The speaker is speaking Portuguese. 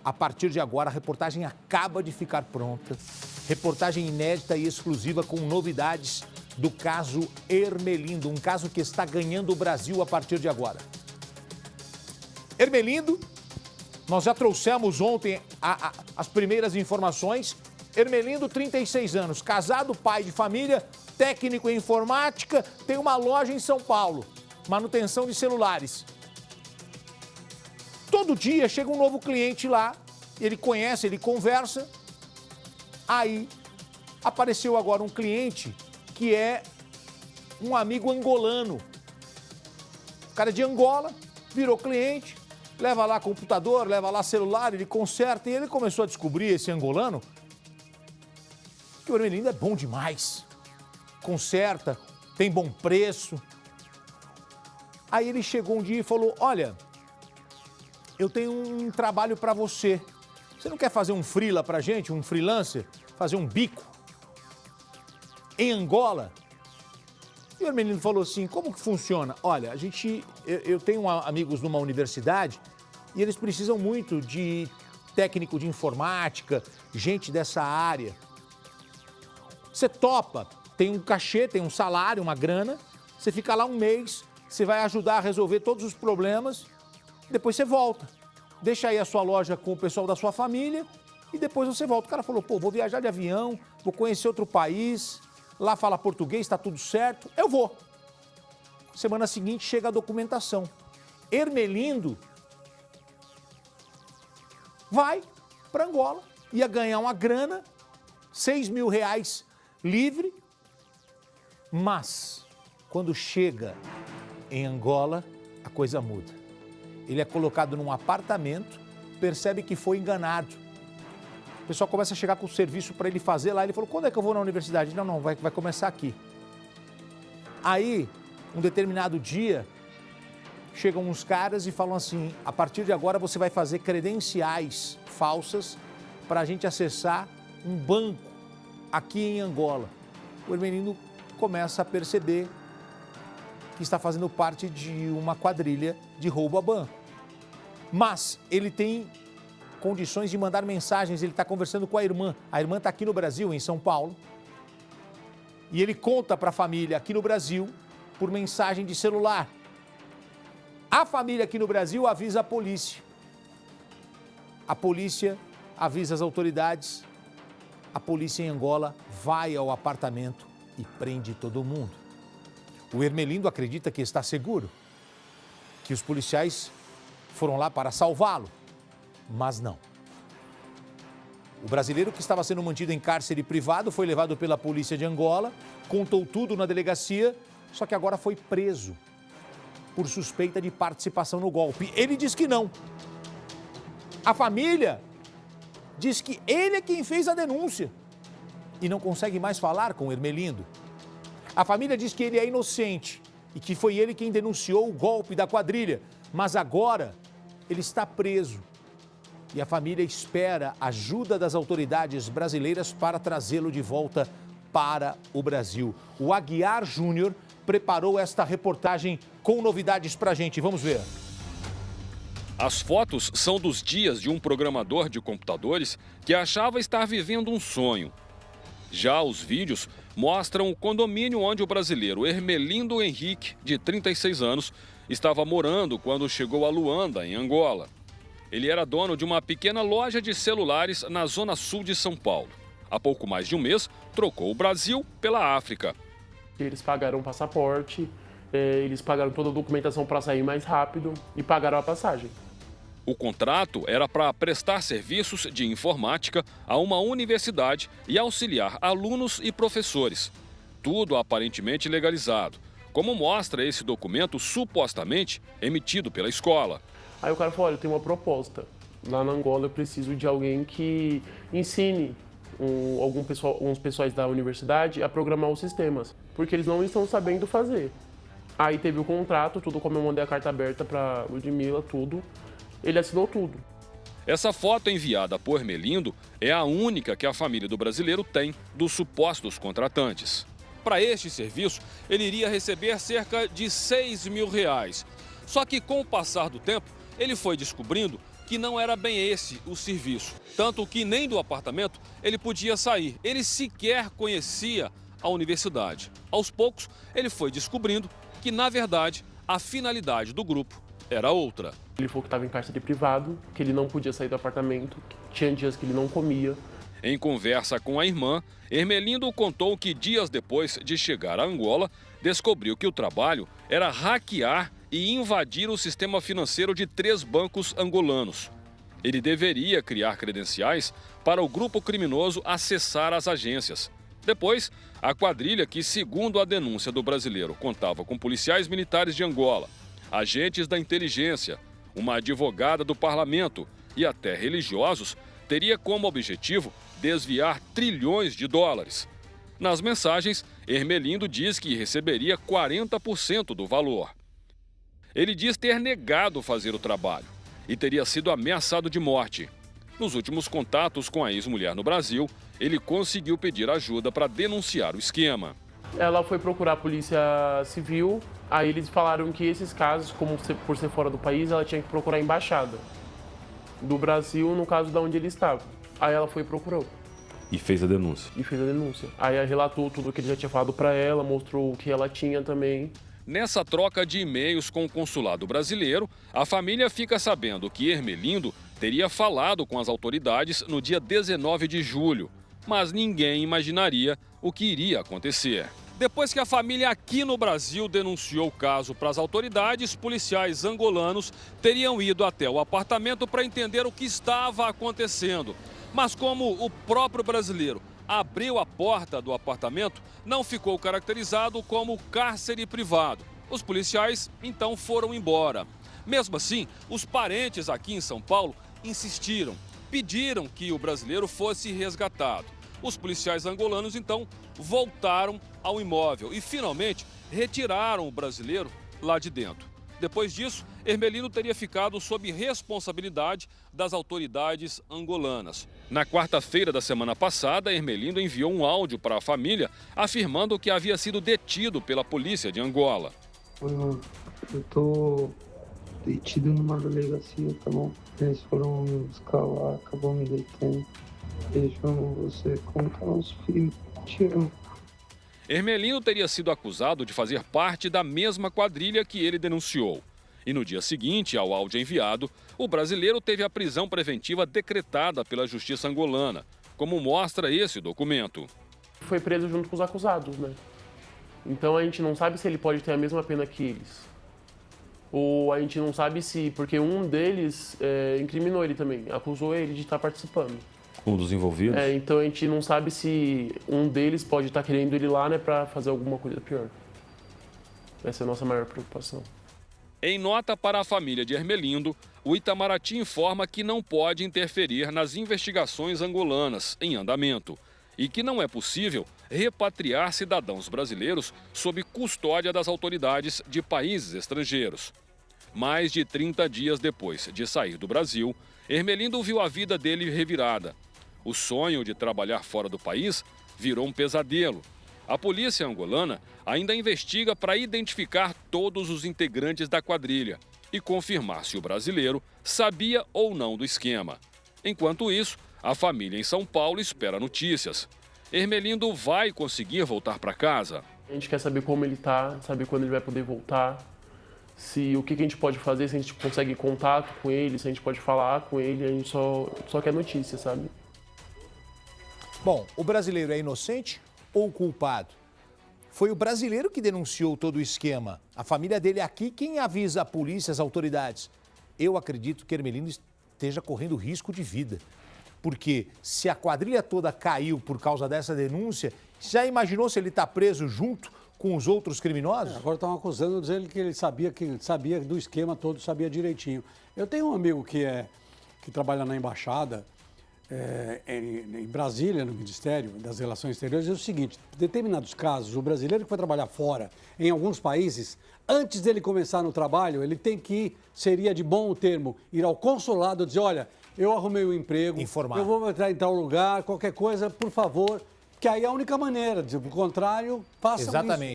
A partir de agora, a reportagem acaba de ficar pronta. Reportagem inédita e exclusiva com novidades do caso Ermelindo, um caso que está ganhando o Brasil a partir de agora. Ermelindo, nós já trouxemos ontem as primeiras informações. Ermelindo, 36 anos, casado, pai de família, técnico em informática, tem uma loja em São Paulo, manutenção de celulares. Todo dia chega um novo cliente lá, ele conhece, ele conversa. Aí apareceu agora um cliente que é um amigo angolano. O cara é de Angola, virou cliente, leva lá computador, leva lá celular, ele conserta. E ele começou a descobrir, esse angolano, que o Ermelindo é bom demais. Conserta, tem bom preço. Aí ele chegou um dia e falou, olha, eu tenho um trabalho para você. Você não quer fazer um freela pra gente, um freelancer? Fazer um bico? Em Angola? E o Ermelindo falou assim, como que funciona? Olha, eu tenho amigos numa universidade e eles precisam muito de técnico de informática, gente dessa área. Você topa, tem um cachê, tem um salário, uma grana, você fica lá um mês, você vai ajudar a resolver todos os problemas, depois você volta. Deixa aí a sua loja com o pessoal da sua família e depois você volta. O cara falou, pô, vou viajar de avião, vou conhecer outro país, lá fala português, tá tudo certo, eu vou. Semana seguinte chega a documentação. Ermelindo vai para Angola, ia ganhar uma grana, R$6.000 livre, mas quando chega em Angola, a coisa muda. Ele é colocado num apartamento, percebe que foi enganado. O pessoal começa a chegar com o serviço para ele fazer lá. Ele falou, quando é que eu vou na universidade? Não, vai começar aqui. Aí, um determinado dia, chegam uns caras e falam assim, a partir de agora você vai fazer credenciais falsas para a gente acessar um banco aqui em Angola. O Ermelindo começa a perceber que está fazendo parte de uma quadrilha de roubo a banco. Mas ele tem condições de mandar mensagens, ele está conversando com a irmã. A irmã está aqui no Brasil, em São Paulo. E ele conta para a família aqui no Brasil por mensagem de celular. A família aqui no Brasil avisa a polícia. A polícia avisa as autoridades. A polícia em Angola vai ao apartamento e prende todo mundo. O Ermelindo acredita que está seguro, que os policiais foram lá para salvá-lo, mas não. O brasileiro que estava sendo mantido em cárcere privado foi levado pela polícia de Angola, contou tudo na delegacia, só que agora foi preso por suspeita de participação no golpe. Ele diz que não. A família diz que ele é quem fez a denúncia e não consegue mais falar com o Ermelindo. A família diz que ele é inocente e que foi ele quem denunciou o golpe da quadrilha, mas agora ele está preso e a família espera a ajuda das autoridades brasileiras para trazê-lo de volta para o Brasil. O Aguiar Júnior preparou esta reportagem com novidades para a gente. Vamos ver. As fotos são dos dias de um programador de computadores que achava estar vivendo um sonho. Já os vídeos mostram o condomínio onde o brasileiro Ermelindo Henrique, de 36 anos, estava morando quando chegou a Luanda, em Angola. Ele era dono de uma pequena loja de celulares na zona sul de São Paulo. Há pouco mais de um mês, trocou o Brasil pela África. Eles pagaram o passaporte, eles pagaram toda a documentação para sair mais rápido e pagaram a passagem. O contrato era para prestar serviços de informática a uma universidade e auxiliar alunos e professores. Tudo aparentemente legalizado, como mostra esse documento supostamente emitido pela escola. Aí o cara falou, olha, eu tenho uma proposta. Lá na Angola eu preciso de alguém que ensine alguns pessoais da universidade a programar os sistemas, porque eles não estão sabendo fazer. Aí teve o contrato, tudo como eu mandei a carta aberta para Ludmila, tudo. Ele assinou tudo. Essa foto enviada por Ermelindo é a única que a família do brasileiro tem dos supostos contratantes. Para este serviço, ele iria receber cerca de R$6.000. Só que com o passar do tempo, ele foi descobrindo que não era bem esse o serviço. Tanto que nem do apartamento ele podia sair. Ele sequer conhecia a universidade. Aos poucos, ele foi descobrindo que, na verdade, a finalidade do grupo era outra. Ele falou que estava em cárcere privado, que ele não podia sair do apartamento, tinha dias que ele não comia. Em conversa com a irmã, Ermelindo contou que dias depois de chegar a Angola, descobriu que o trabalho era hackear e invadir o sistema financeiro de 3 bancos angolanos. Ele deveria criar credenciais para o grupo criminoso acessar as agências. Depois, a quadrilha, que, segundo a denúncia do brasileiro, contava com policiais militares de Angola, agentes da inteligência, uma advogada do parlamento e até religiosos, teria como objetivo desviar trilhões de dólares. Nas mensagens, Ermelindo diz que receberia 40% do valor. Ele diz ter negado fazer o trabalho e teria sido ameaçado de morte. Nos últimos contatos com a ex-mulher no Brasil, ele conseguiu pedir ajuda para denunciar o esquema. Ela foi procurar a Polícia Civil, aí eles falaram que esses casos, como por ser fora do país, ela tinha que procurar a embaixada do Brasil, no caso de onde ele estava. Aí ela foi e procurou. E fez a denúncia. Aí ela relatou tudo o que ele já tinha falado para ela, mostrou o que ela tinha também. Nessa troca de e-mails com o consulado brasileiro, a família fica sabendo que Ermelindo teria falado com as autoridades no dia 19 de julho, mas ninguém imaginaria o que iria acontecer. Depois que a família aqui no Brasil denunciou o caso para as autoridades, policiais angolanos teriam ido até o apartamento para entender o que estava acontecendo. Mas como o próprio brasileiro abriu a porta do apartamento, não ficou caracterizado como cárcere privado. Os policiais então foram embora. Mesmo assim, os parentes aqui em São Paulo insistiram, pediram que o brasileiro fosse resgatado. Os policiais angolanos então voltaram ao imóvel e finalmente retiraram o brasileiro lá de dentro. Depois disso, Ermelindo teria ficado sob responsabilidade das autoridades angolanas. Na quarta-feira da semana passada, Ermelindo enviou um áudio para a família afirmando que havia sido detido pela polícia de Angola. Eu tô detido numa delegacia, tá bom? Eles foram me buscar lá, acabou me detendo. Beijo, amo você, como tá nosso filho, te amo. Ermelindo teria sido acusado de fazer parte da mesma quadrilha que ele denunciou. E no dia seguinte ao áudio enviado, o brasileiro teve a prisão preventiva decretada pela justiça angolana, como mostra esse documento. Foi preso junto com os acusados, né? Então a gente não sabe se ele pode ter a mesma pena que eles. Ou a gente não sabe se... Porque um deles incriminou ele também, acusou ele de estar participando. Um dos envolvidos? Então a gente não sabe se um deles pode estar querendo ele lá, né, para fazer alguma coisa pior. Essa é a nossa maior preocupação. Em nota para a família de Ermelindo, o Itamaraty informa que não pode interferir nas investigações angolanas em andamento e que não é possível repatriar cidadãos brasileiros sob custódia das autoridades de países estrangeiros. Mais de 30 dias depois de sair do Brasil, Ermelindo viu a vida dele revirada. O sonho de trabalhar fora do país virou um pesadelo. A polícia angolana ainda investiga para identificar todos os integrantes da quadrilha e confirmar se o brasileiro sabia ou não do esquema. Enquanto isso, a família em São Paulo espera notícias. Ermelindo vai conseguir voltar para casa? A gente quer saber como ele está, saber quando ele vai poder voltar, o que a gente pode fazer, se a gente consegue contato com ele, se a gente pode falar com ele, a gente só quer notícia, sabe? Bom, o brasileiro é inocente ou culpado? Foi o brasileiro que denunciou todo o esquema. A família dele aqui, quem avisa a polícia, as autoridades? Eu acredito que Ermelindo esteja correndo risco de vida. Porque se a quadrilha toda caiu por causa dessa denúncia, já imaginou se ele está preso junto com os outros criminosos? Agora estão acusando, dizendo que ele sabia do esquema todo, sabia direitinho. Eu tenho um amigo que trabalha na embaixada, em Brasília, no Ministério das Relações Exteriores, é o seguinte: em determinados casos, o brasileiro que vai trabalhar fora, em alguns países, antes dele começar no trabalho, ele tem que ir, seria de bom termo, ir ao consulado e dizer: olha, eu arrumei um emprego, informar. Eu vou entrar em tal lugar, qualquer coisa, por favor, que aí é a única maneira, do contrário, façam isso. Exatamente.